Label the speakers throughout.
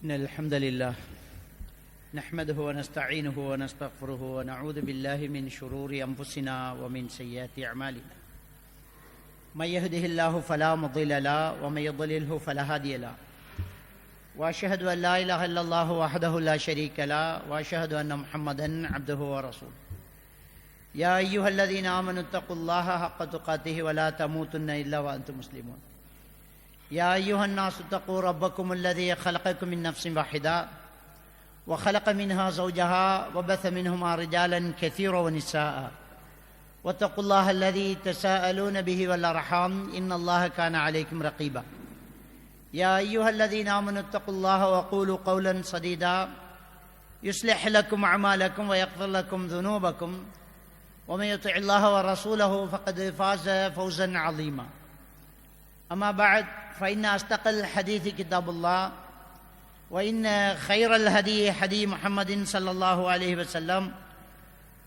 Speaker 1: إن الحمد لله نحمده ونستعينه ونستغفره ونعوذ بالله من شرور أنفسنا ومن سيئات أعمالنا من يهده الله فلا مضل له ومن يضلله فلا هادي له وأشهد أن لا إله إلا الله وحده لا شريك له وأشهد أن محمدا عبده ورسوله يا أيها الذين آمنوا اتقوا الله حق تقاته ولا تموتن إلا وأنتم مسلمون يا أيها الناس اتقوا ربكم الذي خلقكم من نفس واحدة وخلق منها زوجها وبث منهما رجالا كثيرا ونساء واتقوا الله الذي تساءلون به والأرحام إن الله كان عليكم رقيبا يا أيها الذين آمنوا اتقوا الله وقولوا قولا سديدا يصلح لكم أعمالكم ويغفر لكم ذنوبكم ومن يطع الله ورسوله فقد فاز فوزا عظيما أما بعد فإن أصدق الحديث كتاب الله وإن خير الهدي هدي محمد صلى الله عليه وسلم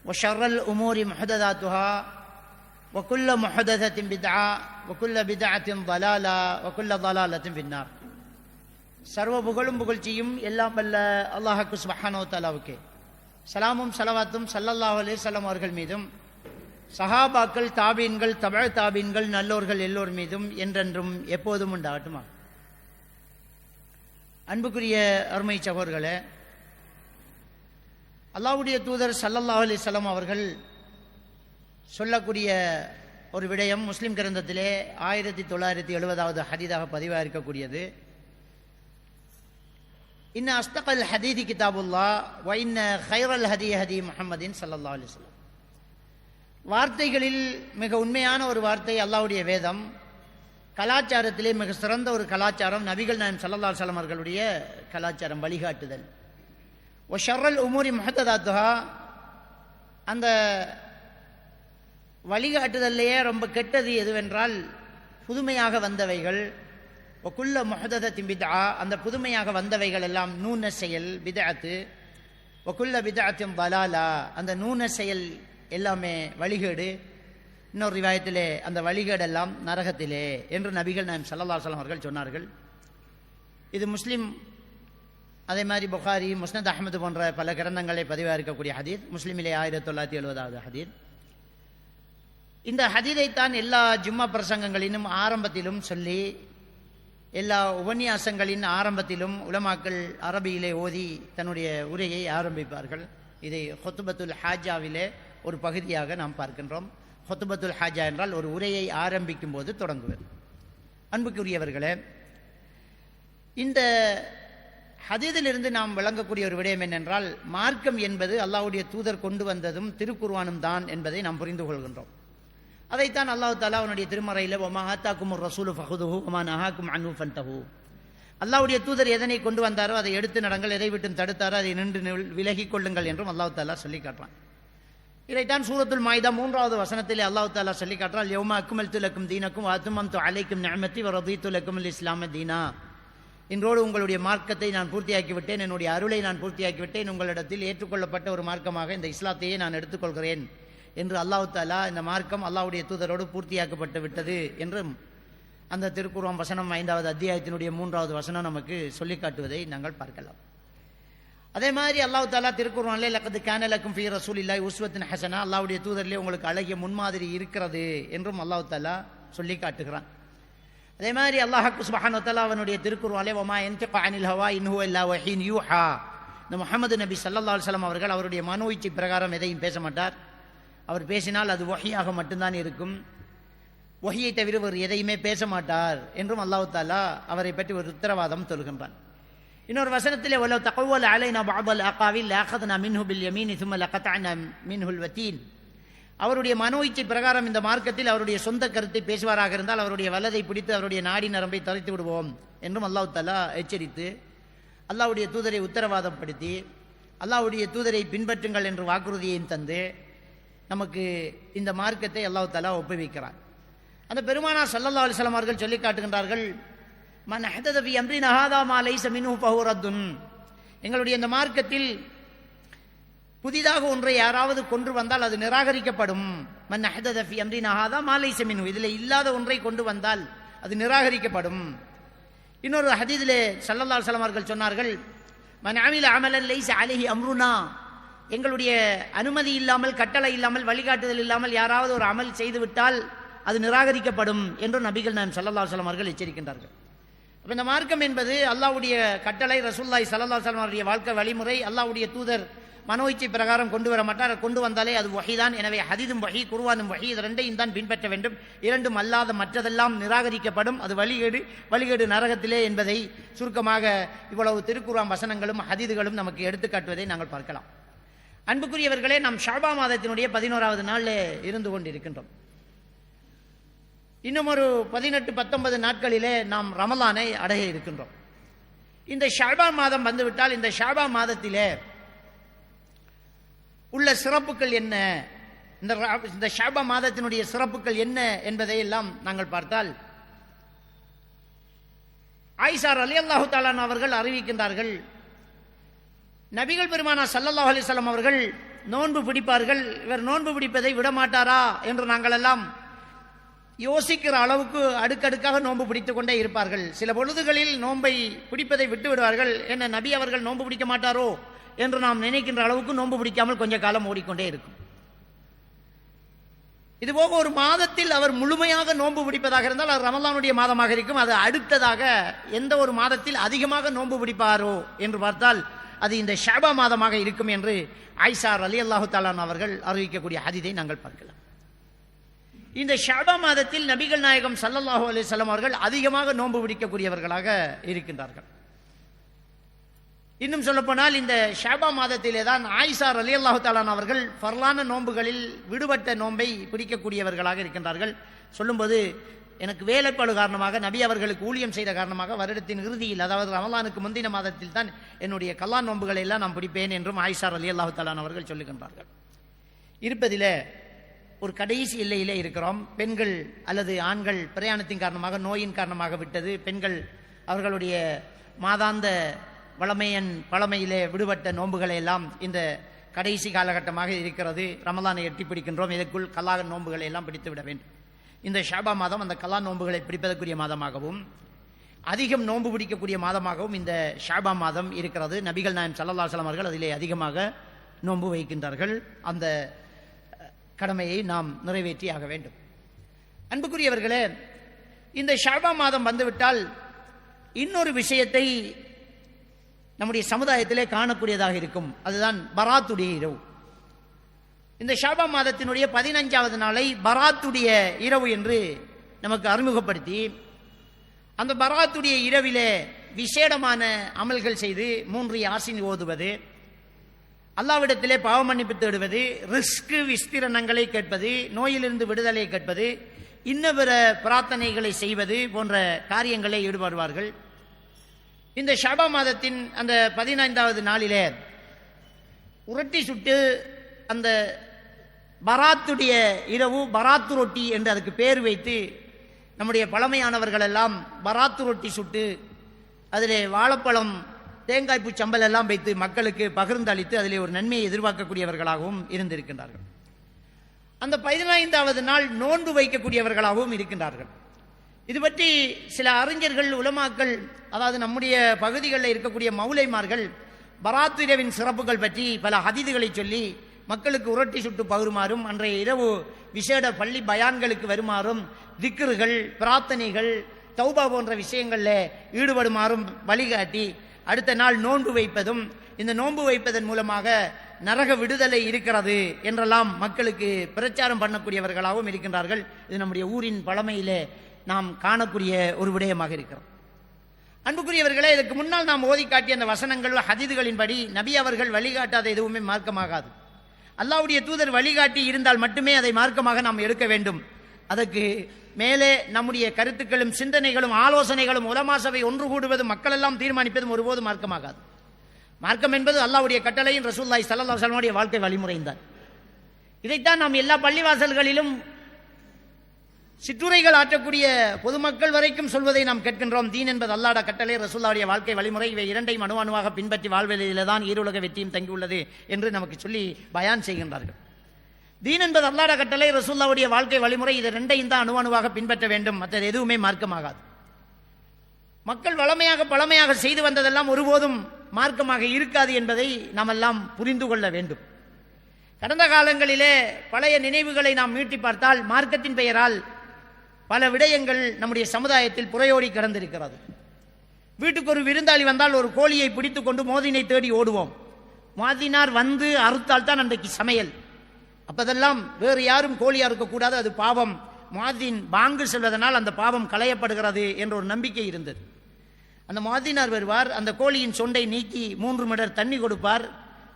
Speaker 1: وشر الأمور محدثاتها وكل محدثة بدعة وكل بدعة ضلالة وكل ضلالة في النار. சர்வ புகழும் புகழ்ச்சியும் எல்லாம் வல்ல அல்லாஹ்வுக்கு சுப்ஹானஹு வ தஆலாவுக்கே சலாமும் ஸலவாத்தும் ஸல்லல்லாஹு அலைஹி வஸல்லம் அவர்கள் மீதும் சஹாபாக்கள் தாபீன்கள் தபஅ தாபீன்கள் நல்லோர்கள் எல்லோர் மீதும் என்றென்றும் எப்போதும் உண்டாகட்டுமா. அன்புக்குரிய அருமை சகோதரர்களே, அல்லாஹ்வுடைய தூதர் ஸல்லல்லாஹு அலைஹி வஸல்லம் அவர்கள் சொல்லக்கூடிய ஒரு விடயம் முஸ்லிம் கிரந்தத்திலே 1970வது ஹதீஸாக பதிவாக இருக்கக்கூடியது. இன்ன அஸ்தகல் ஹதீதி கிதாபுல்லாஹ் வ இன்ன கைரல் ஹதி ஹதி முஹம்மதின் ஸல்லல்லாஹு அலைஹி வஸல்லம். வார்த்தைகளில் மிக உண்மையான ஒரு வார்த்தை அல்லாஹ்வுடைய வேதம். கலாச்சாரத்திலே மிக சிறந்த ஒரு கலாச்சாரம் நபிகள் நாயகம் ஸல்லல்லாஹு அலைஹி வஸல்லம் அவர்களுடைய கலாச்சாரம், வழிகாட்டுதல். வ ஷர்ரல் உமூரி முஹததாத்துஹா, அந்த வழிகாட்டுதல்லையே ரொம்ப கெட்டது எதுவென்றால் புதுமையாக வந்தவைகள். ஒக்குள்ள முஹததத்தின் பித்ஆ, அந்த புதுமையாக வந்தவைகள் எல்லாம் நூன செயல் பித்அத்து. ஒக்குள்ள பித்அத்தின் தலாலா, அந்த நூன செயல் எல்லாமே வழிகேடு. இன்னொரு ரிவாயத்திலே அந்த வழிகேடெல்லாம் நரகத்திலே என்று நபிகள் நாயகம் ஸல்லல்லாஹு அலைஹி வஸல்லம் அவர்கள் சொன்னார்கள். இது முஸ்லிம், அதே மாதிரி புகாரி, முஸ்னத் அஹ்மது போன்ற பல கிரந்தங்களை பதிவாக இருக்கக்கூடிய ஹதீத். முஸ்லிமிலே 1970வது ஹதீத். இந்த ஹதீதைத்தான் எல்லா ஜும்மா பிரசங்கங்களிலும் ஆரம்பத்திலும் சொல்லி, எல்லா உபன்யாசங்களின் ஆரம்பத்திலும் உலமாக்கள் அரபியிலே ஓதி தன்னுடைய உரையை ஆரம்பிப்பார்கள். இதை ஹுத்பத்துல் ஹாஜாவிலே ஒரு பகுதியாக நாம் பார்க்கின்றோம். ஹுத்பத்துல் ஹாஜா என்றால் ஒரு உரையை ஆரம்பிக்கும் போது தொடங்குவது. அன்புக்குரியவர்களே, இந்த ஹதீதிலிருந்து நாம் விளங்கக்கூடிய ஒரு விடயம் என்னென்றால், மார்க்கம் என்பது அல்லாஹ்வுடைய தூதர் கொண்டு வந்ததும் திருக்குர்ஆனும் தான் என்பதை நாம் புரிந்து கொள்கின்றோம். அதைத்தான் அல்லாஹ் தஆலா அவனுடைய திருமறையில் வமா ஆத்தாக்குமுர் ரசூலு ஃபஹுதுஹு வமா நஹாக்கும் அன்ஹு ஃபன்தஹு, அல்லாஹ்வுடைய தூதர் எதனை கொண்டு வந்தாரோ அதை எடுத்து நடங்கள், எதை விட்டு தடுத்தாரோ அதை நின்று விலகிக் கொள்ளுங்கள் என்றும் அல்லாஹ் தஆலா சொல்லி காட்டுறான். இதைத்தான் சூரத்துல் மாயிதா 3வது வசனத்திலே அல்லாஹ் தஆலா சொல்லி காட்டுறான். யௌமா அக்மல்து லக்கும் தீனக்கும் வ அத்மம்து அலைக்கும் நிஅமதி வ ரதீது லக்குமுல் இஸ்லாம தீனா, இன்றோடு உங்களுடைய மார்க்கத்தை நான் பூர்த்தியாக்கி விட்டேன், என்னுடைய அருளை நான் பூர்த்தியாக்கி விட்டேன், உங்களிடத்தில் ஏற்றுக்கொள்ளப்பட்ட ஒரு மார்க்கமாக இந்த இஸ்லாத்தையே நான் எடுத்துக்கொள்கிறேன் என்று அல்லாஹ் தஆலா இந்த மார்க்கம் அல்லாஹ்வுடைய தூதரோடு பூர்த்தியாக்கப்பட்டு விட்டது என்றும் அந்த திருக்குர்ஆன் வசனம் 5வது அத்தியாயத்தினுடைய 3வது வசனம் நமக்கு சொல்லி காட்டுவதை நாங்கள் பார்க்கலாம். அதே மாதிரி அல்லாஹ் தஆலா திருக்குர்ஆனிலே லக்கத் கான லக்கும் ஃபீ ரசூலில்லாஹி உஸ்வத்துன் ஹஸனா, அல்லாஹ்வுடைய தூதரிலே உங்களுக்கு அழகிய முன்மாதிரி இருக்கிறது என்றும் அல்லாஹ் தஆலா சொல்லி காட்டுகிறான். அதே மாதிரி அல்லாஹ் சுப்ஹானஹு வ தஆலா அவனுடைய திருக்குர்ஆனிலே வமா யன்திகு அனில் ஹவா இன் ஹுவ இல்லா வஹீன் யூஹா, இந்த முஹம்மது நபி ஸல்லல்லாஹு அலைஹி வஸல்லம் அவர்கள் அவருடைய மனோ இச்சை பிரகாரம் எதையும் பேச மாட்டார். அவர் பேசினால் அது வஹீயாக மட்டும்தான் இருக்கும், வஹீயை தவிர வேறு எதையுமே பேச மாட்டார் என்றும் அல்லாஹ் தஆலா அவரை பற்றி ஒரு உத்தரவாதம் சொல்கின்றான். இன்னொரு வசனத்திலே வலவ் தகவ்வல அலைனா பஅதல் அகாவில் லஅഖத்னா மின்ஹு பில் யமீன் ثم لقطعنا منه الوتين, அவருடைய மனோ இச்சை பிரகாரம் இந்த மார்க்கத்தில் அவருடைய சொந்த கருத்தை பேசுவாராக இருந்தால் அவருடைய வலதை பிடித்து அவருடைய நாடி நரம்பை தரித்து விடுவோம் என்றும் அல்லாஹ் தஆலா எச்சரித்து, அல்லாஹ்வுடைய தூதரை உத்தரவாதப்படுத்தி, அல்லாஹ்வுடைய தூதரை பின்பற்றுங்கள் என்று வாக்குறுதியையும் தந்து நமக்கு இந்த மார்க்கத்தை அல்லாஹ் தஆலா ஒப்புவிக்கிறார். அந்த பெருமானார் ஸல்லல்லாஹு அலைஹி வஸல்லம் அவர்கள் சொல்லி காட்டுகின்றார்கள், மன் அஹதத ஃபீ அம்ரினா ஹாதா மா லைஸ மின்ஹு ஃபஹுவ ரத்துன், எங்களுடைய இந்த மார்க்கத்தில் புதிதாக ஒன்றை யாராவது கொண்டு வந்தால் அது நிராகரிக்கப்படும். மன் அஹதத ஃபீ அம்ரினா ஹாதா மா லைஸ மின்ஹு, இதில் இல்லாத ஒன்றை கொண்டு வந்தால் அது நிராகரிக்கப்படும் இன்னொரு ஹதீஸிலே ஸல்லல்லாஹு அலைஹி வஸல்லம் அவர்கள் சொன்னார்கள், மன் அமில அமலன் லைஸ அலைஹி அம்ருனா, எங்களுடைய அனுமதி இல்லாமல், கட்டளை இல்லாமல், வழிகாட்டுதல் இல்லாமல் யாராவது ஒரு அமல் செய்துவிட்டால் அது நிராகரிக்கப்படும் என்று நபிகள் நாயகம் ஸல்லல்லாஹு அலைஹி வஸல்லம் அவர்கள் எச்சரிக்கின்றார்கள். அப்போ இந்த மார்க்கம் என்பது அல்லாஹ்வுடைய கட்டளை, ரசூலுல்லாஹி ஸல்லல்லாஹு அலைஹி வஸல்லம் அவருடைய வாழ்க்கை வழிமுறை. அல்லாஹ்வுடைய தூதர் மனோ இச்சை பிரகாரம் கொண்டு வர மாட்டார். கொண்டு வந்தாலே அது வஹீதான். எனவே ஹதீதும் வஹீ, குர்ஆனும் வஹீ, இது ரெண்டையும் தான் பின்பற்ற வேண்டும். இரண்டும் அல்லாத மற்றதெல்லாம் நிராகரிக்கப்படும். அது வழிகேடு நரகத்திலே என்பதை சுருக்கமாக இவ்வளவு திருக்குர்ஆன் வசனங்களும் ஹதீதுகளும் நமக்கு எடுத்துக்காட்டுவதை நாங்கள் பார்க்கலாம். அன்புக்குரியவர்களே, நாம் ஷஅபான் மாதத்தினுடைய 11வது நாளில் இருந்து கொண்டிருக்கின்றோம். இன்னும் ஒரு 18-19 நாட்களிலே நாம் ரமலானை அடைய இருக்கின்றோம். இந்த ஷஅபான் மாதம் வந்துவிட்டால் இந்த ஷஅபான் மாதத்திலே உள்ள சிறப்புகள் என்ன, இந்த ஷஅபான் மாதத்தினுடைய சிறப்புகள் என்ன என்பதை எல்லாம் நாங்கள் பார்த்தால், ஆயிஷா ரலியல்லாஹு தஆலா அவர்கள் அறிவிக்கின்றார்கள், நபிகள் பெருமானார் ஸல்லல்லாஹு அலைஹி வஸல்லம் அவர்கள் நோன்பு பிடிப்பார்கள். இவர் நோன்பு பிடிப்பதை விடமாட்டாரா என்று நாங்கள் எல்லாம் யோசிக்கிற அளவுக்கு அடுக்கடுக்காக நோன்பு பிடித்துக் கொண்டே இருப்பார்கள். சில பொழுதுகளில் நோன்பை பிடிப்பதை விட்டு விடுவார்கள். என்ன, நபி அவர்கள் நோன்பு பிடிக்க மாட்டாரோ என்று நாம் நினைக்கின்ற அளவுக்கு நோன்பு பிடிக்காமல் கொஞ்ச காலம் ஓடிக்கொண்டே இருக்கும். இதுபோக ஒரு மாதத்தில் அவர் முழுமையாக நோன்பு பிடிப்பதாக இருந்தால் அது ரமலானுடைய மாதமாக இருக்கும். அது அடுத்ததாக எந்த ஒரு மாதத்தில் அதிகமாக நோன்பு பிடிப்பாரோ என்று பார்த்தால் அது இந்த ஷஅபான் மாதமாக இருக்கும் என்று ஆயிஷா ரலியல்லாஹு தஆலா அவர்கள் அறிவிக்கக்கூடிய ஹதீஸை நாங்கள் பார்க்கலாம். இந்த ஷஅபான் மாதத்தில் நபிகள் நாயகம் ஸல்லல்லாஹு அலைஹி வஸல்லம் அவர்கள் அதிகமாக நோன்பு பிடிக்கக்கூடியவர்களாக இருக்கின்றார்கள். இன்னும் சொல்லப்போனால் இந்த ஷஅபான் மாதத்திலே தான் ஆயிஷா ரலியல்லாஹு தஆலா அவர்கள் ஃபர்லான நோன்புகளில் விடுபட்ட நோன்பை பிடிக்கக்கூடியவர்களாக இருக்கின்றார்கள். சொல்லும்போது, எனக்கு வேலைப்பாடு காரணமாக, நபி அவர்களுக்கு ஊழியம் செய்த காரணமாக வருடத்தின் இறுதியில், அதாவது ரமலானுக்கு முந்தின மாதத்தில் தான் என்னுடைய கல்லான் நோன்புகளை எல்லாம் நான் பிடிப்பேன் என்றும் ஆயிஷா ரலியல்லாஹு தஆலா அவர்கள் சொல்லுகின்றார்கள். இருப்பதில் ஒரு கடைசி எல்லையிலே இருக்கிறோம். பெண்கள் அல்லது ஆண்கள் பிரயாணத்தின் காரணமாக, நோயின் காரணமாக விட்டது, பெண்கள் அவர்களுடைய மாதாந்த பழமையிலே விடுபட்ட நோன்புகளை எல்லாம் இந்த கடைசி காலகட்டமாக இருக்கிறது. ரமலானை எட்டி பிடிக்கின்றோம். இதற்குள் கல்லா நோன்புகளை எல்லாம் பிடித்து விட வேண்டும். இந்த ஷஅபான் மாதம் அந்த கல்லா நோன்புகளை பிடிப்பதற்குரிய மாதமாகவும் அதிகம் நோன்பு பிடிக்கக்கூடிய மாதமாகவும் இந்த ஷஅபான் மாதம் இருக்கிறது. நபிகள் நாயகம் ஸல்லல்லாஹு அலைஹி வஸல்லம் அவர்கள் அதிலே அதிகமாக நோன்பு வைக்கின்றார்கள். அந்த கடமையை நாம் நிறைவேற்றி ஆக வேண்டும். அன்புக்குரியவர்களே, இந்த ஷஅபான் மாதம் வந்துவிட்டால் இன்னொரு விஷயத்தை நம்முடைய சமுதாயத்திலே காணக்கூடியதாக இருக்கும். அதுதான் பராத்துடைய இரவு. இந்த ஷஅபான் மாதத்தினுடைய 15வது நாளை பராத்துடைய இரவு என்று நமக்கு அறிமுகப்படுத்தி, அந்த பராத்துடைய இரவிலே விசேடமான அமல்கள் செய்து 3 யாசின் ஓதுவது, அல்லாஹ்விடத்திலே பாவ மன்னிப்பு தேடுவது, ரிஸ்க் விஸ்திரணங்களை கேட்பது, நோயிலிருந்து விடுதலை கேட்பது, இன்ன பிற பிரார்த்தனைகளை செய்வது போன்ற காரியங்களை ஈடுபடுவார்கள். இந்த ஷஅபான் மாதத்தின் அந்த 15வது நாளிலே உரட்டி சுட்டு அந்த பராத்துடைய இரவு பராத்து ரொட்டி என்று அதுக்கு பேர் வைத்து நம்முடைய பழமையானவர்கள் எல்லாம் பராத்து ரொட்டி சுட்டு அதிலே வாழைப்பழம், தேங்காய்ப்பூ சம்பல் எல்லாம் வைத்து மக்களுக்கு பகிர்ந்து அளித்து அதிலே ஒரு நன்மையை எதிர்பார்க்கக்கூடியவர்களாகவும் இருந்திருக்கின்றார்கள். அந்த 15வது நாள் நோன்பு வைக்கக்கூடியவர்களாகவும் இருக்கின்றார்கள். இது பற்றி சில அறிஞர்கள், உலமாக்கள், அதாவது நம்முடைய பகுதிகளில் இருக்கக்கூடிய மௌலைமார்கள் பராத்து இரவின் சிறப்புகள் பற்றி பல ஹதீதுகளை சொல்லி மக்களுக்கு உரட்டி சுட்டு பகிருமாறும், அன்றைய இரவு விசேட பள்ளி பயான்களுக்கு வருமாறும், திக்ருகள், பிரார்த்தனைகள், தௌபா போன்ற விஷயங்களில் ஈடுபடுமாறும் வழிகாட்டி அடுத்த நாள் நோன்பு வைப்பதும், இந்த நோன்பு வைப்பதன் மூலமாக நரக விடுதலை இருக்கிறது என்றெல்லாம் மக்களுக்கு பிரச்சாரம் பண்ணக்கூடியவர்களாகவும் இருக்கின்றார்கள். இது நம்முடைய ஊரின் பழமையிலே நாம் காணக்கூடிய ஒரு விடயமாக இருக்கிறோம். அன்புக்குரியவர்களே, இதற்கு முன்னால் நாம் ஓதி காட்டிய அந்த வசனங்கள், ஹதீதுகளின்படி நபி அவர்கள் வழிகாட்டாத எதுவுமே மார்க்கமாகாது. அல்லாஹ்வுடைய தூதர் வழிகாட்டி இருந்தால் மட்டுமே அதை மார்க்கமாக நாம் எடுக்க வேண்டும். அதற்கு மேலே நம்முடைய கருத்துக்களும் சிந்தனைகளும் ஆலோசனைகளும் உலமா சபை ஒன்று கூடுவதும் மக்கள் எல்லாம் தீர்மானிப்பதும் ஒருபோது மார்க்கமாகாது. மார்க்கம் என்பது அல்லாஹ்வுடைய கட்டளையின், ரசூலுல்லாஹி ஸல்லல்லாஹு அலைஹி வஸல்லம் வாழ்க்கை வழிமுறைதான். இதைத்தான் நாம் எல்லா பள்ளிவாசல்களிலும் சிற்றுரைகள் ஆற்றக்கூடிய பொதுமக்கள் வரைக்கும் சொல்வதை நாம் கேட்கின்றோம். தீன் என்பது அல்லாஹ்வுடைய கட்டளை, ரசூலுல்லாஹ்வுடைய வாழ்க்கை வழிமுறை, இவை இரண்டையும் அணுவாக பின்பற்றி வாழ்வதிலே தான் ஈருலக வெற்றியும் தங்கியுள்ளது என்று நமக்கு சொல்லி பயான் செய்கின்றார்கள். தீன் என்பது அல்லாஹ்வுடைய கட்டளை, ரசூலுல்லாஹ்வுடைய வாழ்க்கை வழிமுறை, இது ரெண்டையும் தான் அணுவாக பின்பற்ற வேண்டும். மற்றது எதுவுமே மார்க்கமாகாது. மக்கள் பழமையாக செய்து வந்ததெல்லாம் ஒருபோதும் மார்க்கமாக இருக்காது என்பதை நாம் எல்லாம் புரிந்து கொள்ள வேண்டும். கடந்த காலங்களிலே பழைய நினைவுகளை நாம் மீட்டி பார்த்தால் மார்க்கத்தின் பெயரால் பல விடயங்கள் நம்முடைய சமுதாயத்தில் புறையோடி கிடந்திருக்கிறது. வீட்டுக்கு ஒரு விருந்தாளி வந்தால் ஒரு கோழியை பிடித்து கொண்டு மோதினை தேடி ஓடுவோம். மோதினார் வந்து அறுத்தால் தான் அன்றைக்கு சமையல். அப்பதெல்லாம் வேறு யாரும் கோழி அறுக்கக்கூடாது, அது பாவம். முஅத்தின் பாங்கு சொல்வதனால் அந்த பாவம் களையப்படுகிறது என்ற ஒரு நம்பிக்கை இருந்தது. அந்த முஅத்தினார் வருவார், அந்த கோழியின் சொண்டை நீக்கி 3 மிடர் தண்ணி கொடுப்பார்,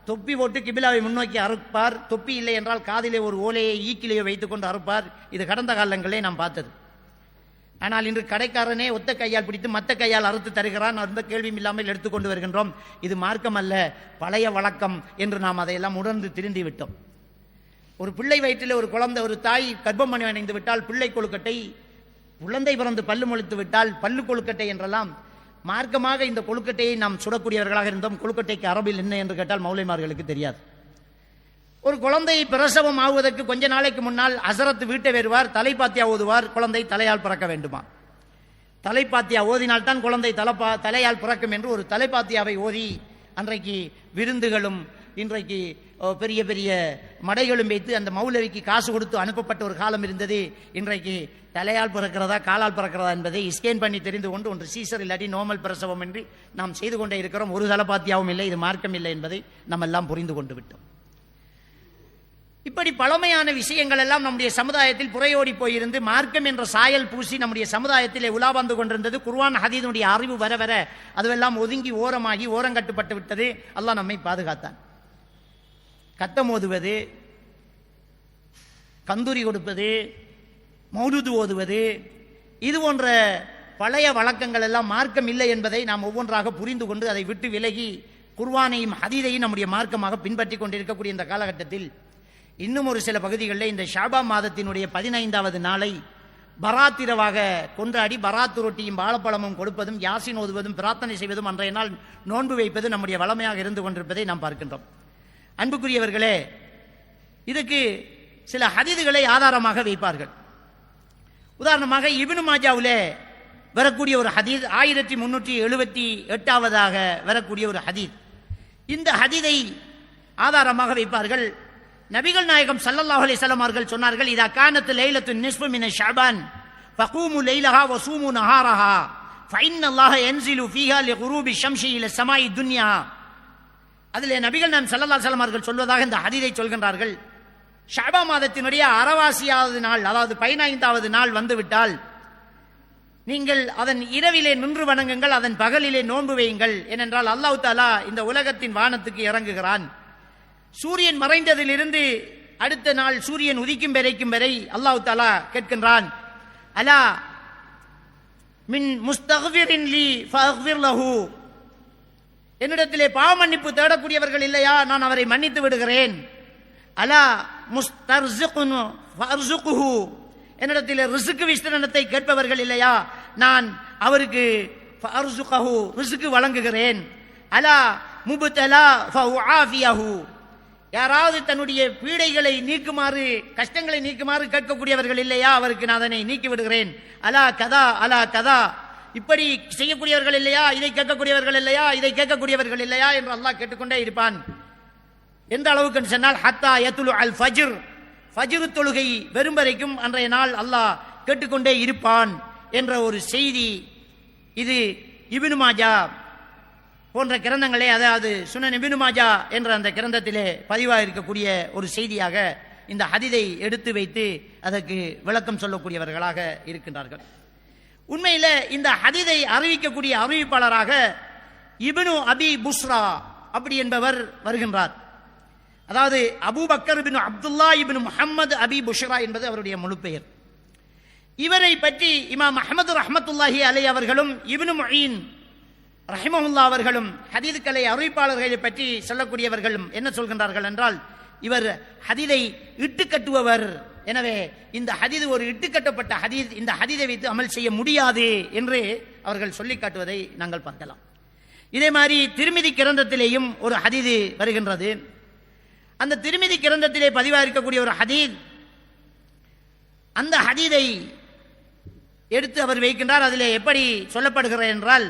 Speaker 1: தொப்பி போட்டு கிபிலாவை முன்னோக்கி அறுப்பார். தொப்பி இல்லை என்றால் காதிலே ஒரு ஓலையை ஈக்கிலேயோ வைத்துக்கொண்டு அறுப்பார். இது கடந்த காலங்களே நாம் பார்த்தது. ஆனால் இன்று கடைக்காரனே ஒத்த கையால் பிடித்து மற்ற கையால் அறுத்து தருகிறான். அந்த கேள்வியும் இல்லாமல் எடுத்துக்கொண்டு வருகின்றோம். இது மார்க்கம் அல்ல, பழைய வழக்கம் என்று நாம் அதையெல்லாம் உணர்ந்து திருந்தி விட்டோம். ஒரு பிள்ளை வயிற்றில் ஒரு குழந்தை, ஒரு தாய் கர்ப்பம் பண்ணி அடைந்து விட்டால் பிள்ளை கொழுக்கட்டை, குழந்தை பிறந்து பல்லு முளைத்து விட்டால் பல்லு கொழுக்கட்டை என்றெல்லாம் மார்க்கமாக இந்த கொழுக்கட்டையை நாம் சுடக்கூடியவர்களாக இருந்தோம். கொழுக்கட்டைக்கு அரபில் என்ன என்று கேட்டால் மௌலைமார்களுக்கு தெரியாது. ஒரு குழந்தை பிரசவம் ஆகுவதற்கு கொஞ்ச நாளைக்கு முன்னால் ஹசரத் வீட்டை வருவார், தலைப்பாத்தியா ஓதுவார். குழந்தை தலையால் பிறக்க வேண்டுமா? தலைப்பாத்தியா ஓதினால்தான் குழந்தை தலையால் பிறக்கும் என்று ஒரு தலைப்பாத்தியாவை ஓதி அன்றைக்கு விருந்துகளும் இன்றைக்கு பெரிய பெரிய மடைகளும் வைத்து அந்த மௌலவிக்கு காசு கொடுத்து அனுப்பப்பட்ட ஒரு காலம் இருந்தது. இன்றைக்கு தலையால் பிறக்கிறதா காலால் பிறக்கிறதா என்பதை ஸ்கேன் பண்ணி தெரிந்து கொண்டு ஒன்று சீசர் இல்லாட்டி நோமல் பிரசவம் என்று நாம் செய்து கொண்டே இருக்கிறோம். ஒரு தலைப்பாத்தியாவும் இல்லை, இது மார்க்கம் இல்லை என்பதை நாம் எல்லாம் புரிந்து கொண்டு விட்டோம். இப்படி பழமையான விஷயங்கள் எல்லாம் நம்முடைய சமுதாயத்தில் புறையோடி போயிருந்து மார்க்கம் என்ற சாயல் பூசி நம்முடைய சமுதாயத்திலே உலா வந்து கொண்டிருந்தது. குர்ஆன் ஹதீஸுடைய அறிவு வர வர அதுவெல்லாம் ஒதுங்கி ஓரமாகி ஓரங்கட்டுப்பட்டு விட்டது. அல்லாஹ் நம்மை பாதுகாத்தான். கத்தம் ஓதுவது, கந்தூரி கொடுப்பது, மௌலூது ஓதுவது, இது போன்ற பழைய வழக்கங்கள் எல்லாம் மார்க்கம் இல்லை என்பதை நாம் ஒவ்வொன்றாக புரிந்து கொண்டு அதை விட்டு விலகி குர்ஆனையும் ஹதீஸையும் நம்முடைய மார்க்கமாக பின்பற்றி கொண்டிருக்கக்கூடிய இந்த காலகட்டத்தில் இன்னும் ஒரு சில பகுதிகளில் இந்த ஷாபான் மாதத்தினுடைய 15வது நாளை பராத்திரவாக கொண்டாடி பராத்து ரொட்டியும் வாழைப்பழமும் கொடுப்பதும் யாசின் ஓதுவதும் பிரார்த்தனை செய்வதும் அன்றைய நாள் நோன்பு வைப்பது நம்முடைய வளமையாக இருந்து கொண்டிருப்பதை நாம் பார்க்கின்றோம். அன்புக்குரியவர்களே, இதுக்கு சில ஹதீதுகளை ஆதாரமாக வைப்பார்கள். உதாரணமாக இப்னு மாஜாவிலே வரக்கூடிய ஒரு ஹதீத் 1378வதாக வரக்கூடிய ஒரு ஹதீத். இந்த ஹதீதை ஆதாரமாக வைப்பார்கள். நபிகள் நாயகம் ஸல்லல்லாஹு அலைஹி வஸல்லம் அவர்கள் சொன்னார்கள், இதா கானத் லைலத்து நிஸ்ஃபு மின ஷஅபான் ஃபகூமு லைலஹா வஸூமு நஹாரஹா ஃபஇன்னல்லாஹ யன்ஸிலு ஃபீஹா லிகுரூபி ஷம்ஸி இலா ஸமாஇ துன்யா. அதிலே நபிகள் நாயகம் ஸல்லல்லாஹு அலைஹி வஸல்லம் அவர்கள் சொல்வதாக இந்த ஹதீதை சொல்கின்றார்கள். ஷஅபான் மாதத்தினுடைய அரைவாசியாவது நாள், அதாவது 15வது நாள் வந்துவிட்டால் நீங்கள் அதன் இரவிலே நின்று வணங்குங்கள், அதன் பகலிலே நோன்பு வையுங்கள். ஏனென்றால் அல்லாஹ் தஆலா இந்த உலகத்தின் வானத்துக்கு இறங்குகிறான். சூரியன் மறைந்ததிலிருந்து அடுத்த நாள் சூரியன் உதிக்கும் வரை அல்லாஹ் தஆலா கேட்கின்றான், அலா மின் முஸ்தக்ஃபிரின் லி ஃபஅக்ஃபிர் லஹு, என்னிடத்திலே பாவ மன்னிப்பு தேடக்கூடியவர்கள் இல்லையா, நான் அவரை மன்னித்து விடுகிறேன். அலா முஸ்தர்ஸிகுன் ஃபஅர்ஸுகுஹு, என்னிடத்திலே ரிஸ்க் விஸ்தரணத்தை கேட்பவர்கள் இல்லையா, நான் அவருக்கு ஃபஅர்ஸுகுஹு ரிஸ்க் வழங்குகிறேன். அலா முப்தலா ஃபஉஆஃபியஹு, யாராவது தன்னுடைய பீடைகளை நீக்குமாறு கஷ்டங்களை நீக்குமாறு கேட்கக்கூடியவர்கள் இல்லையா, அவருக்கு நான் அதனை நீக்கி விடுகிறேன். அலா கதா அலா கதா, இப்படி செய்யக்கூடியவர்கள் இல்லையா, இதை கேட்கக்கூடியவர்கள் இல்லையா, இதை கேட்கக்கூடியவர்கள் இல்லையா என்று அல்லாஹ் கேட்டுக்கொண்டே இருப்பான். எந்த அளவுக்கு சொன்னால் ஹத்தா யத்லு அல் ஃபஜ்ர், ஃபஜ்ர் தொழுகை வெறும் வரைக்கும் அன்றைய நாள் அல்லாஹ் கேட்டுக்கொண்டே இருப்பான் என்ற ஒரு செய்தி. இது இப்னு மாஜா போன்ற கிரந்தங்களே, அதாவது சுனன் இப்னு மாஜா என்ற அந்த கிரந்தத்திலே பதிவாக இருக்கக்கூடிய ஒரு செய்தியாக இந்த ஹதீதை எடுத்து வைத்து அதற்கு விளக்கம் சொல்லக்கூடியவர்களாக இருக்கின்றார்கள். உண்மையில இந்த ஹதீதை அறிவிக்கக்கூடிய அறிவிப்பாளராக இப்னு அபி புஸ்ரா அப்படி என்பவர் வருகின்றார். அதாவது அபூபக்கர் இப்னு அப்துல்லா இப்னு முஹம்மது அபி புஷ்ரா என்பது அவருடைய முழு பெயர். இவரை பற்றி இமாம் அஹ்மது ரஹ்மத்துல்லாஹி அலைஹி அவர்களும் இப்னு முஈன் ரஹிமஹுல்லா அவர்களும் ஹதீத் கலை அறிவிப்பாளர்களை பற்றி சொல்லக்கூடியவர்களும் என்ன சொல்கின்றார்கள் என்றால், இவர் ஹதீதை இட்டுக்கட்டுபவர். எனவே இந்த ஹதீது ஒரு இட்டுக்கட்டப்பட்ட ஹதீத், இந்த ஹதீதை வைத்து அமல் செய்ய முடியாது என்று அவர்கள் சொல்லி காட்டுவதை நாங்கள் பார்க்கலாம். இதே மாதிரி திருமிதி கிரந்தத்திலேயும் ஒரு ஹதீது வருகின்றது. அந்த திருமிதி கிரந்தத்திலே பதிவாக இருக்கக்கூடிய ஒரு ஹதீத், அந்த ஹதீதை எடுத்து அவர் வைக்கின்றார். அதிலே எப்படி சொல்லப்படுகிறது என்றால்,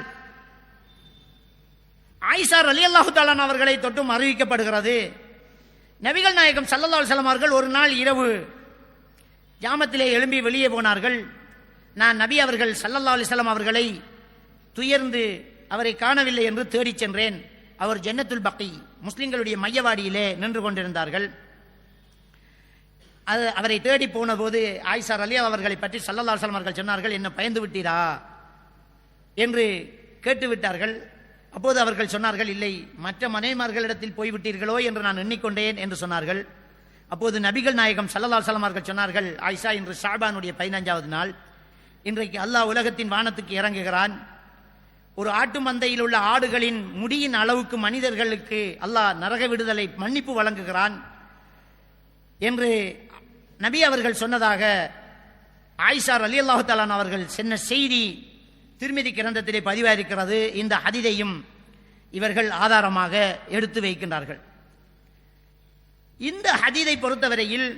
Speaker 1: ஆயிஷா ரலியல்லாஹு தஆலா அவர்களை தொட்டும் அறிவிக்கப்படுகிறது, நபிகள் நாயகம் ஸல்லல்லாஹு அலைஹி வஸல்லம் அவர்கள் ஒரு நாள் இரவு ஜாமத்திலே எழும்பி வெளியே போனார்கள். நான் நபி அவர்கள் ஸல்லல்லாஹு அலைஹி வஸல்லம் அவர்களை துயர்ந்து அவரை காணவில்லை என்று தேடிச் சென்றேன். அவர் ஜன்னத்துல் பக்கி முஸ்லிம்களுடைய மையவாடியிலே நின்று கொண்டிருந்தார்கள். அவரை தேடி போன போது ஆயிஷா ரலியல்லாஹு அவர்களை பற்றி ஸல்லல்லாஹு அலைஹி வஸல்லம் அவர்கள் சொன்னார்கள், என்ன பயந்து விட்டீரா என்று கேட்டுவிட்டார்கள். அப்போது அவர்கள் சொன்னார்கள், இல்லை, மற்ற மனைவிமார்களிடத்தில் போய்விட்டீர்களோ என்று நான் எண்ணிக்கொண்டேன் என்று சொன்னார்கள். அப்போது நபிகள் நாயகம் ஸல்லல்லாஹு அலைஹி வஸல்லம் அவர்கள் சொன்னார்கள், ஆயிஷா, இன்று ஷாபானுடைய 15வது நாள், இன்றைக்கு அல்லாஹ் உலகத்தின் வானத்துக்கு இறங்குகிறான். ஒரு ஆட்டு மந்தையில் உள்ள ஆடுகளின் முடியின் அளவுக்கு மனிதர்களுக்கு அல்லாஹ் நரக விடுதலை மன்னிப்பு வழங்குகிறான் என்று நபி அவர்கள் சொன்னதாக ஆயிஷா ரலியல்லாஹு தஆலா அவர்கள் சொன்ன செய்தி திருமிதி கிரந்தத்திலே பதிவாயிருக்கிறது. இந்த ஹதீஸையும் இவர்கள் ஆதாரமாக எடுத்து வைக்கின்றார்கள். இந்த ஹதீஸை பொறுத்தவரையில்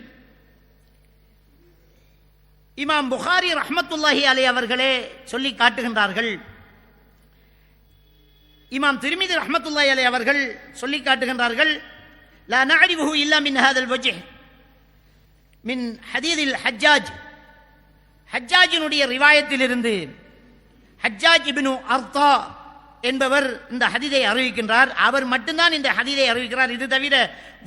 Speaker 1: இமாம் புகாரி ரஹ்மத்துல்லாஹி அலைஹி அவர்களே சொல்லி காட்டுகின்றார்கள், இமாம் திர்மிதி ரஹ்மத்துல்லாஹி அலைஹி அவர்கள் சொல்லி காட்டுகின்றார்கள், லா நஅரிஃபுஹு இல்லா மின் ஹாதல் வஜ்ஹ் மின் ஹதீஸில் ஹஜ்ஜாஜ், ஹஜ்ஜாஜினுடைய ரிவாயத்திலிருந்து ஹஜ்ஜாஜ் இப்னு அர்தா என்பவர் இந்த ஹதீஸை அறிவிக்கின்றார். அவர் மட்டும்தான் இந்த ஹதீஸை அறிவிக்கிறார். இது தவிர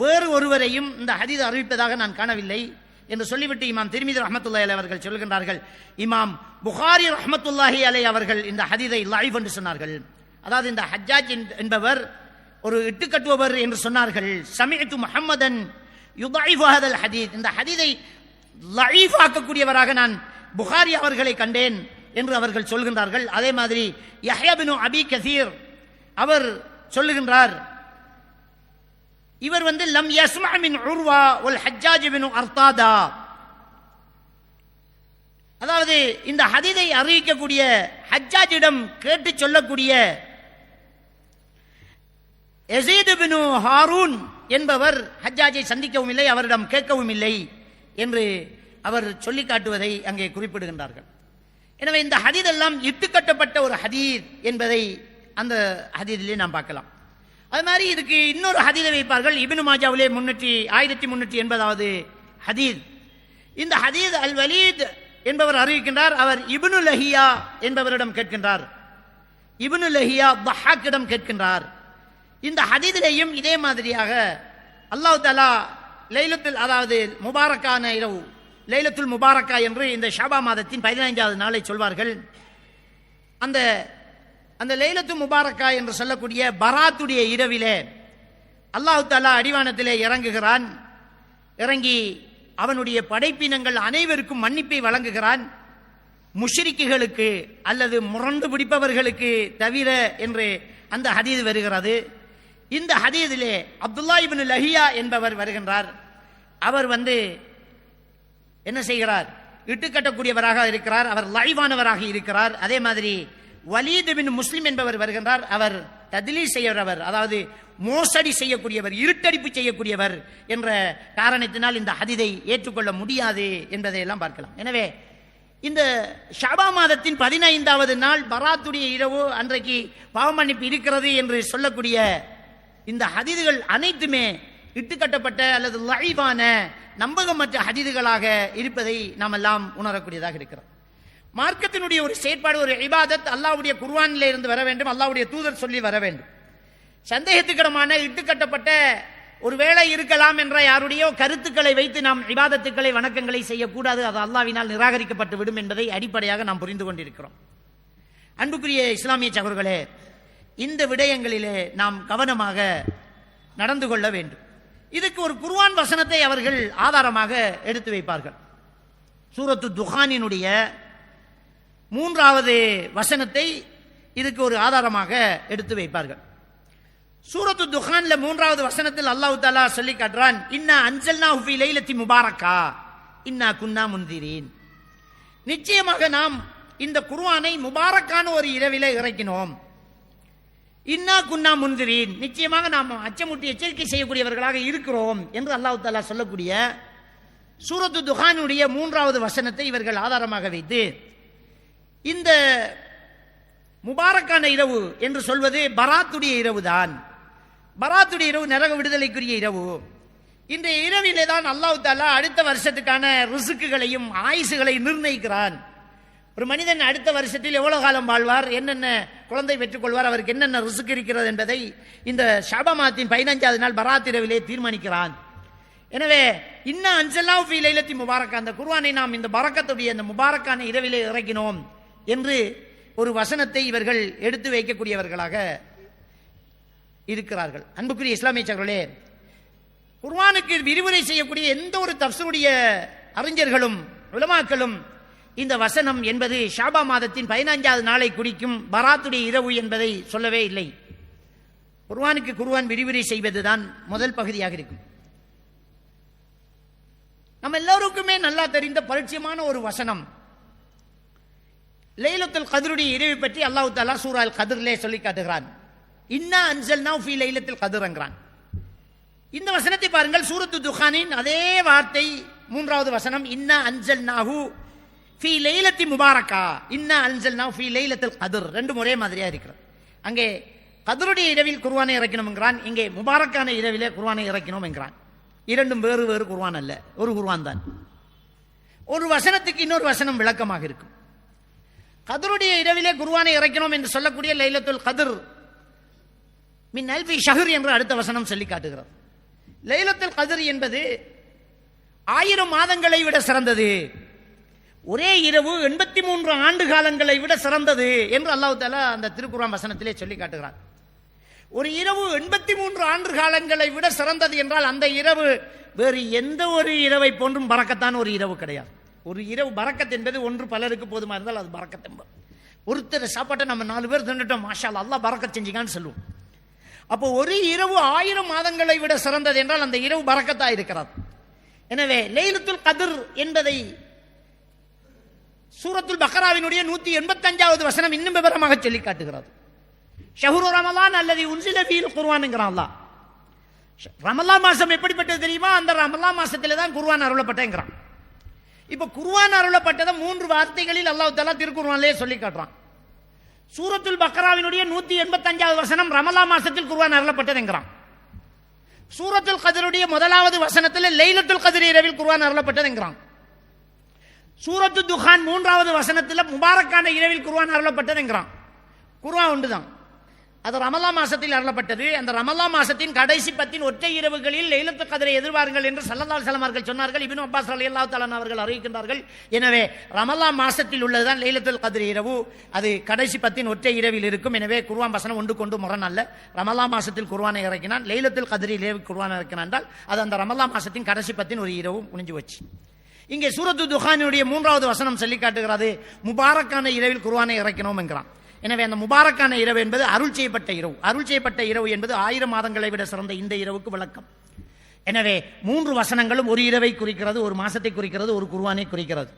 Speaker 1: வேறு ஒருவரையும் இந்த ஹதீஸ் அறிவிப்பதாக நான் காணவில்லை என்று சொல்லிவிட்டு இமாம் திர்மிதி ரஹ்மத்துல்லாஹி அலைஹி அவர்கள் சொல்கின்றார்கள், இமாம் புகாரி ரஹ்மத்துல்லாஹி அலைஹி அவர்கள் இந்த ஹதீஸை லைஃப் என்று சொன்னார்கள். அதாவது இந்த ஹஜ்ஜாஜ் என்பவர் ஒரு இட்டுக்கட்டுபவர் என்று சொன்னார்கள். சமிஅத்து முஹம்மதன் யுதைஃபு ஹாதல் ஹதீஸ், இந்த ஹதீஸை லைஃப் ஆக்கக்கூடியவராக நான் புகாரி அவர்களை கண்டேன் என்று அவர்கள் சொல்கின்றார்கள். அதே மாதிரி யஹ்யா பின் அபி கஸீர் அவர் சொல்லுகின்றார், இவர் லம் யஸ்மா மின் உர்வா வல் ஹஜ்ஜாஜ் பின் அர்தாதா, அதாவது இந்த ஹதீஸை அறிவிக்கக்கூடிய ஹஜ்ஜாஜிடம் கேட்டு சொல்லக்கூடிய யஸீத் பின் ஹாரூன் என்பவர் ஹஜ்ஜாஜை சந்திக்கவும் இல்லை, அவரிடம் கேட்கவும் இல்லை என்று அவர் சொல்லி காட்டுவதை அங்கே குறிப்பிடுகின்றார்கள். எனவே இந்த ஹதீஸ் எல்லாம் இட்டுக்கட்டப்பட்ட ஒரு ஹதீஸ் என்பதை அந்த ஹதீஸிலே நாம் பார்க்கலாம். அது மாதிரி இதுக்கு இன்னொரு ஹதீஸை வைப்பார்கள். இப்னு மாஜாவிலே 1380வது ஹதீஸ். இந்த ஹதீஸ் அல் வலீத் என்பவர் அறிவிக்கின்றார். அவர் இப்னு லஹியா என்பவரிடம் கேட்கின்றார். இப்னு லஹியா தஹாக்கிடம் கேட்கின்றார். இந்த ஹதீஸிலேயும் இதே மாதிரியாக அல்லாஹ் தஆலா லைலத்துல், அதாவது முபாரக்கான இரவு, லைலத்துல் முபாரக்கா என்று இந்த ஷாபா மாதத்தின் 15வது நாளை சொல்வார்கள். அந்த லைலத்து முபாரக்கா என்று சொல்லக்கூடிய பராத்துடைய இரவிலே அல்லாஹ் தஆலா அடிவானத்திலே இறங்குகிறான். இறங்கி அவனுடைய படைப்பினங்கள் அனைவருக்கும் மன்னிப்பை வழங்குகிறான். முஷ்ரிக்குகளுக்கு அல்லது முரண்டு பிடிப்பவர்களுக்கு தவிர என்று அந்த ஹதீஸ் வருகிறது. இந்த ஹதீஸிலே அப்துல்லா இப்னு லஹியா என்பவர் வருகின்றார். அவர் என்ன செய்கிறார்? இட்டுக்கட்டக்கூடியவராக இருக்கிறார். அவர் லைவானவராக இருக்கிறார். அதே மாதிரி வலீத் பின் முஸ்லிம் என்பவர் வருகின்றார். அவர் தத்லீஸ் செய்யறவர், அதாவது மோசடி செய்யக்கூடியவர், இருட்டடிப்பு செய்யக்கூடியவர் என்ற காரணத்தினால் இந்த ஹதீஸை ஏற்றுக்கொள்ள முடியாது என்பதை எல்லாம் பார்க்கலாம். எனவே இந்த ஷாபா மாதத்தின் 15வது நாள் பராத்துடைய இரவு, அன்றைக்கு பாவமன்னிப்பு இருக்கிறது என்று சொல்லக்கூடிய இந்த ஹதீதுகள் அனைத்துமே இட்டுக்கட்டப்பட்ட அல்லது லைவான நம்பகமற்ற ஹதீதுகளாக இருப்பதை நாம் எல்லாம் உணரக்கூடியதாக இருக்கிறோம். மார்க்கத்தினுடைய ஒரு செயற்பாடு, ஒரு இபாதத் அல்லாஹ்வுடைய குர்ஆனிலே இருந்து வர வேண்டும், அல்லாஹ்வுடைய தூதர் சொல்லி வர வேண்டும். சந்தேகத்துக்கிடமான இட்டுக்கட்டப்பட்ட ஒரு வேளை இருக்கலாம் என்ற யாருடைய கருத்துக்களை வைத்து நாம் இபாதத்துக்களை, வணக்கங்களை செய்யக்கூடாது. அது அல்லாஹ்வினால் நிராகரிக்கப்பட்டு விடும் என்பதை அடிப்படையாக நாம் புரிந்து கொண்டிருக்கிறோம். அன்புக்குரிய இஸ்லாமிய சகோதரர்களே, இந்த விடயங்களிலே நாம் கவனமாக நடந்து கொள்ள வேண்டும். இதுக்கு ஒரு குர்ஆன் வசனத்தை அவர்கள் ஆதாரமாக எடுத்து வைப்பார்கள். சூரத்து துஹானினுடைய 3வது வசனத்தை இதுக்கு ஒரு ஆதாரமாக எடுத்து வைப்பார்கள். சூரத்து துஹான்ல 3வது வசனத்தில் அல்லாஹ் தஆலா சொல்லி காட்டுறான், இன்னா அன்ஸல்னாஹு ஃபீ லைலத்தி முபாரக்கா இன்னா குன்னா முன்திரீன், நிச்சயமாக நாம் இந்த குர்ஆனை முபாரக்கான ஒரு இரவிலே இறக்கினோம். இன்னா குன்னா முன்திரீன், நிச்சயமாக நாம் அச்சமூட்டி எச்சரிக்கை செய்யக்கூடியவர்களாக இருக்கிறோம் என்று அல்லாஹ் தஆலா சொல்லக்கூடிய சூரத்து துஹானுடைய 3வது வசனத்தை இவர்கள் ஆதாரமாக வைத்து இந்த முபாரக்கான இரவு என்று சொல்வது பராத்துடைய இரவு தான். பராத்துடைய இரவு நரக விடுதலைக்குரிய இரவு. இன்றைய இரவிலே தான் அல்லாஹ் தஆலா அடுத்த வருஷத்துக்கான ரிஸ்குகளையும் ஆயுசுகளையும் நிர்ணயிக்கிறான். ஒரு மனிதன் அடுத்த வருஷத்தில் எவ்வளவு காலம் வாழ்வார், என்னென்ன குழந்தை பெற்றுக் கொள்வார், அவருக்கு என்னென்ன ரிஸ்க் இருக்கிறது என்பதை இந்த ஷஅபான் மாதத்தின் 15வது நாள் பராத் இரவிலே தீர்மானிக்கிறான். எனவே இன்ன அன்சல்னாஹு ஃபீ லைலத்தின் முபாரக்கா, அந்த குர்ஆனை நாம் இந்த பரக்கத்துடைய இந்த முபாரக்கான இரவிலே இறக்கினோம் என்று ஒரு வசனத்தை இவர்கள் எடுத்து வைக்கக்கூடியவர்களாக இருக்கிறார்கள். அன்புக்குரிய இஸ்லாமிய சகோதரர்களே, குர்ஆனுக்கு விரிவுரை செய்யக்கூடிய எந்த ஒரு தஃப்ஸீருடைய அறிஞர்களும் உலமாக்களும் இந்த வசனம் என்பது ஷஅபான் மாதத்தின் 15வது நாளை குறிக்கும் பராத்துடைய இரவு என்பதை சொல்லவே இல்லை. குர்ஆனுக்கு குர்ஆன் விரிவுரை செய்வதுதான் முதல் பகுதியாக இருக்கும். நம்ம எல்லோருக்குமே நல்லா தெரிந்த பரிச்சயமான ஒரு வசனம், லைலத்துல் கத்ருடைய இரவை பற்றி அல்லாஹ் தஆலா சூரா அல் கத்ரிலே சொல்லி காட்டுகிறான். இன்னா அன்ஸல்னாஹு ஃபீ லைலத்துல் கத்ர் என்கிறான். இந்த வசனத்தை பாருங்கள், சூரத்து துஹானின் அதே வார்த்தை 3வது வசனம், இன்னா அன்ஸல்னாஹு ஃபீ லைலத்தி முபாரக்கா, இன்னா அன்ஸல்னாஹு ஃபீ லைலத்துல் கத்ர், ரெண்டு ஒரே மாதிரியா இருக்கிறது. அங்கே கத்ருடைய இரவில் குர்ஆனை இறக்கணும் என்கிறான், இங்கே முபாரக்கான இரவிலே குர்ஆனை இறக்கணும் என்கிறான். இரண்டும் வேறு வேறு குர்ஆன் அல்ல, ஒரு குர்ஆன் தான். ஒரு வசனத்துக்கு இன்னொரு வசனம் விளக்கமாக இருக்கும். கத்ருடைய இரவிலே குர்ஆனை இறக்கணும் என்று சொல்லக்கூடிய லைலத்துல் கத்ர் மின் அல்ஃபி ஷஹர் என்று அடுத்த வசனம் சொல்லி காட்டுகிறது. லைலத்துல் கத்ர் என்பது 1000 மாதங்களை விட சிறந்தது, ஒரே இரவு 83 ஆண்டு காலங்களை விட சிறந்தது என்று அல்லாஹ் தஆலா அந்த திருக்குர்ஆன் வசனத்திலே சொல்லி காட்டுகிறார். ஒரு இரவு 83 ஆண்டு காலங்களை விட சிறந்தது என்றால் அந்த இரவு வேறு எந்த ஒரு இரவை போன்றும் பரக்கத்தான ஒரு இரவு கிடையாது. ஒரு இரவு பரக்கத் என்பது ஒன்று பலருக்கு போதுமா இருந்தால் அது பரக்கத் என்பது. ஒருத்தர் சாப்பாட்டை நம்ம 4 பேர் தின்னுட்டோம், மாஷா அல்லாஹ், அல்லாஹ் பரக்கத் செஞ்சிக்கான்னு சொல்லுவோம். அப்போ ஒரு இரவு 1000 மாதங்களை விட சிறந்தது என்றால் அந்த இரவு பரக்கத்தா இருக்கிறது. எனவே லைலத்துல் கத்ர் என்பதை சூரத்துல் பக்ராவினுடைய 185வது வசனம் இன்னும் விவரமாக சொல்லி காட்டுகிறது. ஷஹ்ரு ரமலான் அல்லதி உன்சில ஃபீல் குர்ஆன் என்கிறான் அல்லாஹ். ரமலான் மாசம் எப்படிப்பட்டது தெரியுமா? அந்த ரமலான் மாசத்திலே தான் குர்ஆன் அருளப்பட்டேங்கிறான். இப்ப குர்ஆன் அருளப்பட்டதை 3 வார்த்தைகளில் அல்லாஹ் தஆலா திருக்குர்ஆனிலே சொல்லி காட்டுறான். சூரத்துல் பக்ராவினுடைய 185வது வசனம் ரமலான் மாசத்தில் குர்ஆன் அருளப்பட்டது என்கிறான். சூரத்துல் கத்ருடைய 1வது வசனத்தில் லைலத்துல் கத்ர் இரவில் குர்ஆன் அருளப்பட்டது என்கிறான். சூரத்து துஹான் 3வது வசனத்தில் முபாரக்கான இரவில் குர்ஆன் அருளப்பட்டது என்கிறான். குர்ஆன் ஒன்றுதான், அது ரமலான் மாசத்தில் அருளப்பட்டது. அந்த ரமலான் மாசத்தின் கடைசி 10 ஒற்றை இரவுகளில் லைலத்துல் கத்ரை எதிர்பாருங்கள் என்று ஸல்லல்லாஹு அலைஹி வஸல்லம் அவர்கள் சொன்னார்கள். இப்னு அப்பாஸ் ரலியல்லாஹு தஆலா அவர்கள் அறிவிக்கின்றார்கள். எனவே ரமலான் மாசத்தில் உள்ளதுதான் லைலத்துல் கத்ர் இரவு, அது கடைசி 10 ஒற்றை இரவில் இருக்கும். எனவே குர்ஆன் வசனம் ஒன்று கொண்டு முரண் அல்ல. ரமலான் மாசத்தில் குர்ஆனை இறக்கினான், லைலத்துல் கத்ரில் குர்ஆனை இறக்கினான் என்றால் அது அந்த ரமலான் மாசத்தின் கடைசி 10 ஒரு இரவு முடிஞ்சு வச்சு. இங்கே சூரத்து துஹானுடைய 3வது வசனம் சொல்லி காட்டுகிறது முபாரக்கான இரவில் குர்ஆனை இறக்கினோம் என்கிறான். எனவே அந்த முபாரக்கான இரவு என்பது அருள் செய்யப்பட்ட இரவு. அருள் செய்யப்பட்ட இரவு என்பது 1000 மாதங்களை விட சிறந்த இந்த இரவுக்கு விளக்கம். எனவே 3 வசனங்களும் ஒரு இரவை குறிக்கிறது, ஒரு மாசத்தை குறிக்கிறது, ஒரு குர்ஆனை குறிக்கிறது.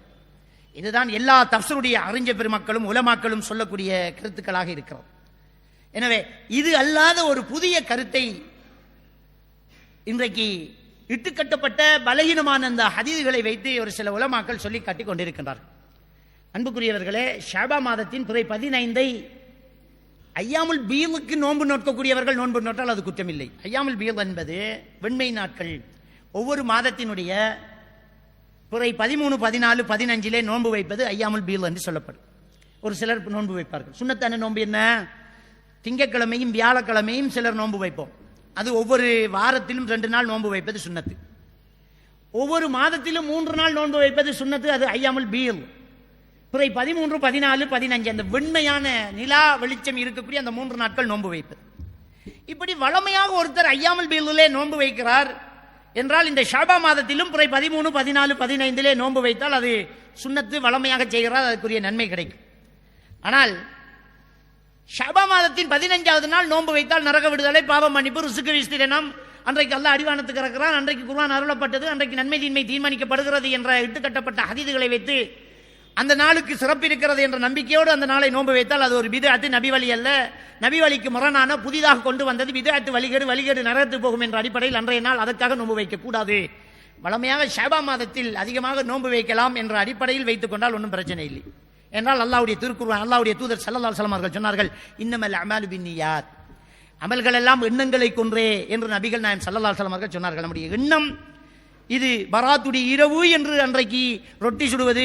Speaker 1: இதுதான் எல்லா தஃப்ஸீருடைய அறிஞர் பெருமக்களும் உலமாக்களும் சொல்லக்கூடிய கருத்துக்களாக இருக்கிறது. எனவே இது அல்லாத ஒரு புதிய கருத்தை இன்றைக்கு இட்டுக்கட்டப்பட்ட பலகீனமான அந்த ஹதீஸ்களை வைத்து ஒரு சில உலமாக்கள் சொல்லி காட்டிக் கொண்டிருக்கின்றார்கள். அன்புக்குரியவர்களே, ஷஅபான் மாதத்தின் பிறை 15ஐ ஐயாமுல் பீலுக்கு நோன்பு நோக்கக்கூடியவர்கள் நோன்பு நோட்டால் அது குற்றமில்லை. ஐயாமுல் பீல் என்பது வெண்மை நாட்கள். ஒவ்வொரு மாதத்தினுடைய பிறை 13, 14, 15 நோன்பு வைப்பது ஐயாமுல் பீல் என்று சொல்லப்படும். ஒரு சிலர் நோன்பு வைப்பார்கள். சுன்னத்தான நோன்பு என்ன? திங்கட்கிழமையும் வியாழக்கிழமையும் சிலர் நோன்பு வைப்போம். அது ஒவ்வொரு வாரத்திலும் 2 நாள் நோன்பு வைப்பது சுன்னத்து. ஒவ்வொரு மாதத்திலும் 3 நாள் நோன்பு வைப்பது சுன்னத்து, அது ஐயாமுல் பீல். பிறை 13, 14, 15 அந்த வெண்மையான நிலா வெளிச்சம் இருக்கக்கூடிய அந்த 3 நாட்கள் நோன்பு வைப்பது. இப்படி வளமையாக ஒருத்தர் ஐயாமுல் பீலிலே நோன்பு வைக்கிறார் என்றால் இந்த ஷஅபான் மாதத்திலும் பிறை 13, 14, 15 நோன்பு வைத்தால் அது சுன்னத்து, வளமையாக செய்கிறார், அதுக்குரிய நன்மை கிடைக்கும். ஆனால் ஷஅபான் மாதத்தின் 15வது நாள் நோன்பு வைத்தால் நரக விடுதலை, பாவ மன்னிப்பு, ரிஸ்க் விஸ்தீரணம், அன்றைக்கு அல்லாஹ் அடிவானத்துக்கு இறக்கிறான், அன்றைக்கு குர்ஆன் அருளப்பட்டது, அன்றைக்கு நன்மை தீன்மை தீர்மானிக்கப்படுகிறது என்ற இட்டுக்கட்டப்பட்ட ஹதீதுகளை வைத்து அந்த நாளுக்கு சிறப்பு இருக்கிறது என்ற நம்பிக்கையோடு அந்த நாளை நோன்பு வைத்தால் அது ஒரு பித்அத், நபி வழி அல்ல. நபி வழிக்கு முரணான புதிதாக கொண்டு வந்தது பித்அத், வழிகேடு நரகத்துக்கு போகும் என்ற அடிப்படையில் அன்றைய நாள் அதற்காக நோன்பு வைக்க கூடாது. வளமையாக ஷஅபான் மாதத்தில் அதிகமாக நோன்பு வைக்கலாம் என்ற அடிப்படையில் வைத்துக் கொண்டால் ஒன்றும் பிரச்சனை இல்லை. என்றால் அல்லாஹ்வுடைய திருக்குர்ஆன் அல்லாஹ்வுடைய தூதர் ஸல்லல்லாஹு அலைஹி வஸல்லம் அவர்கள் சொன்னார்கள், இன்னமல் அமாலு பின்னியாத், அமல்கள் எல்லாம் எண்ணங்களை கொன்றே என்று நபிகள் நாயகம் ஸல்லல்லாஹு அலைஹி வஸல்லம் அவர்கள் சொன்னார்கள். நம்முடைய எண்ணம் இது பராத்துடைய இரவு என்று அன்றைக்கு ரொட்டி சுடுவது,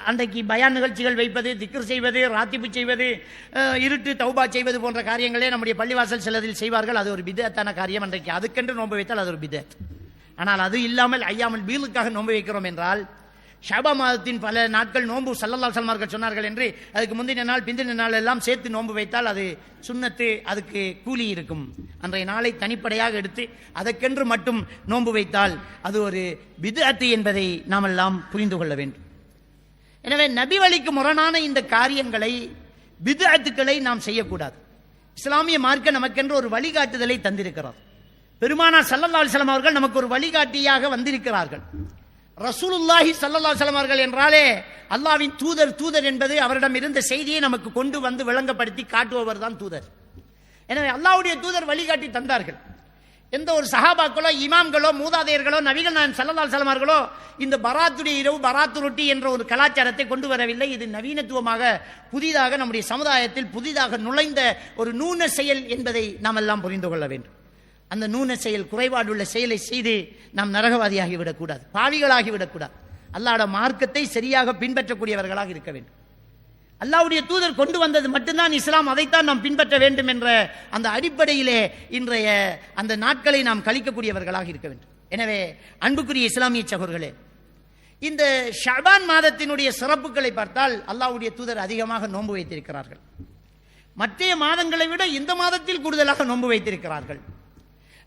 Speaker 1: அன்றைக்கு பயான் நிகழ்ச்சிகள் வைப்பது, திக்ர் செய்வது, ராத்திபு செய்வது, இருட்டு தௌபா செய்வது போன்ற காரியங்களே நம்முடைய பள்ளிவாசல் சிலதில் செய்வார்கள். அது ஒரு பிதஅத்தான காரியம். அன்றைக்கு அதுக்கென்று நோன்பு வைத்தால் அது ஒரு பிதஅத். ஆனால் அது இல்லாமல் ஐயாமல் பீலுக்காக நோன்பு வைக்கிறோம் என்றால், ஷாபா மாதத்தின் பல நாட்கள் நோன்பு ஸல்லல்லாஹு அலைஹி வஸல்லம் அவர்கள் சொன்னார்கள் என்று அதுக்கு முந்தின நாள் பிந்தின நாள் எல்லாம் சேர்த்து நோன்பு வைத்தால் அது சுன்னத்து, அதுக்கு கூலி இருக்கும். அன்றைய நாளை தனிப்படையாக எடுத்து அதற்கென்று மட்டும் நோன்பு வைத்தால் அது ஒரு பித்அத் என்பதை நாம் எல்லாம் புரிந்து கொள்ள வேண்டும். எனவே நபி வழிக்கு முரணான இந்த காரியங்களை, பித்அத்துக்களை நாம் செய்யக்கூடாது. இஸ்லாமிய மார்க்க நமக்கென்று ஒரு வழிகாட்டுதலை தந்திருக்கிறார். பெருமானார் ஸல்லல்லாஹு அலைஹி வஸல்லம் அவர்கள் நமக்கு ஒரு வழிகாட்டியாக வந்திருக்கிறார்கள். ரசூலுல்லாஹி ஸல்லல்லாஹு அலைஹி வஸல்லம் அவர்கள் என்றாலே அல்லாஹ்வின் தூதர். தூதர் என்பது அவரிடம் இருந்த செய்தியை நமக்கு கொண்டு வந்து விளங்கப்படுத்தி காட்டுபவர் தான் தூதர். எனவே அல்லாஹ்வுடைய தூதர் வழிகாட்டி தந்தார்கள். எந்த ஒரு சஹாபாக்களோ இமாம்களோ மூதாதையர்களோ நபிகள் நாயகம் ஸல்லல்லாஹு அலைஹி வஸல்லம் அவர்களோ இந்த பராத்துடைய இரவு, பராத்து ரொட்டி என்ற ஒரு கலாச்சாரத்தை கொண்டு வரவில்லை. இது நவீனத்துவமாக புதிதாக நம்முடைய சமுதாயத்தில் புதிதாக நுழைந்த ஒரு நூன செயல் என்பதை நாம் எல்லாம் புரிந்து கொள்ள வேண்டும். அந்த நூன செயல், குறைபாடுள்ள செயலை செய்து நாம் நரகவாதியாகி விடக்கூடாது, பாவிகளாகி விடக்கூடாது. அல்லாஹ்வுடைய மார்க்கத்தை சரியாக பின்பற்றக்கூடியவர்களாக இருக்க வேண்டும். அல்லாஹ்வுடைய தூதர் கொண்டு வந்தது மட்டும்தான் இஸ்லாம், அதைத்தான் நாம் பின்பற்ற வேண்டும் என்ற அந்த அடிப்படையிலே இன்றைய அந்த நாட்களை நாம் கழிக்கக்கூடியவர்களாக இருக்க வேண்டும். எனவே அன்புக்குரிய இஸ்லாமிய சகோதரர்களே, இந்த ஷஅபான் மாதத்தினுடைய சிறப்புகளை பார்த்தால் அல்லாஹ்வுடைய தூதர் அதிகமாக நோன்பு வைத்திருக்கிறார்கள். மற்ற மாதங்களை விட இந்த மாதத்தில் கூடுதலாக நோன்பு வைத்திருக்கிறார்கள்.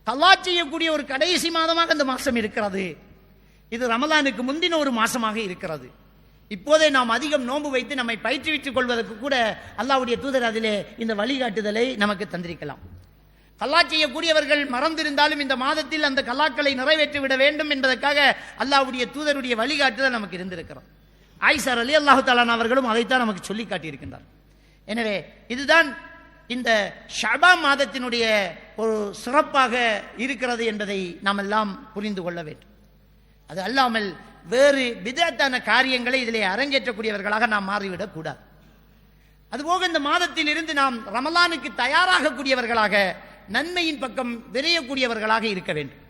Speaker 1: கல்லா செய்யக்கூடிய ஒரு கடைசி மாதமாக இந்த மாசம் இருக்கிறது. இது ரமலானுக்கு முந்தின ஒரு மாசமாக இருக்கிறது. இப்போதே நாம் அதிகம் நோன்பு வைத்து நம்மை பயிற்றுவித்துக் கொள்வதற்கு கூட அல்லாஹ்வுடைய தூதர் அதிலே இந்த வழிகாட்டுதலை நமக்கு தந்திருக்கலாம். கல்லா செய்யக்கூடியவர்கள் மறந்திருந்தாலும் இந்த மாதத்தில் அந்த கல்லாக்களை நிறைவேற்றி விட வேண்டும் என்பதற்காக அல்லாஹ்வுடைய தூதருடைய வழிகாட்டுதல் நமக்கு இருந்திருக்கிறது. ஆயிஷா ரலியல்லாஹு தஆலா அவர்களும் அதைத்தான் நமக்கு சொல்லி காட்டியிருக்கின்றார். எனவே இதுதான் இந்த ஷஅபான் மாதத்தினுடைய ஒரு சிறப்பாக இருக்கிறது என்பதை நாம் எல்லாம் புரிந்து கொள்ள வேண்டும். அது அல்லாமல் வேறு பிதஅத்தான காரியங்களை இதிலே அரங்கேற்றக்கூடியவர்களாக நாம் மாறிவிடக் கூடாது. அதுபோக இந்த மாதத்தில் இருந்து நாம் ரமலானுக்கு தயாராகக்கூடியவர்களாக, நன்மையின் பக்கம் விரையக்கூடியவர்களாக இருக்க வேண்டும்.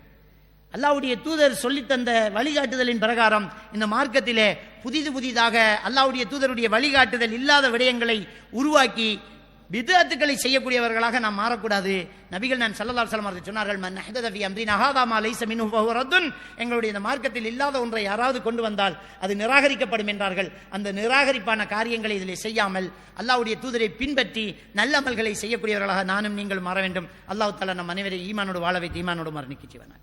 Speaker 1: அல்லாஹ்வுடைய தூதர் சொல்லித்தந்த வழிகாட்டுதலின் பிரகாரம் இந்த மார்க்கத்திலே புதிதாக அல்லாஹ்வுடைய தூதருடைய வழிகாட்டுதல் இல்லாத விடயங்களை உருவாக்கி பித்அத்துக்களை செய்யக்கூடியவர்களாக நாம் மாறக்கூடாது. நபிகள் நான் ஸல்லல்லாஹு அலைஹி வஸல்லம் அவர்கள் சொன்னார்கள், மன் அஹ்தஸ ஃபீ அம்ரினா ஹாதா மா லைஸ மின்ஹு ஃபஹுவ ரத்துன், எங்களுடைய இந்த மார்க்கத்தில் இல்லாத ஒன்றை யாராவது கொண்டு வந்தால் அது நிராகரிக்கப்படும் என்றார்கள். அந்த நிராகரிப்பான காரியங்களை இதிலே செய்யாமல் அல்லாஹ்வுடைய தூதரை பின்பற்றி நல்ல அமல்களை செய்யக்கூடியவர்களாக நானும் நீங்கள் மாற வேண்டும். அல்லாஹ் தஆலா நம் அனைவரை ஈமானோடு வாழ வைத்து ஈமானோடு மரணிக்க செய்வானாக.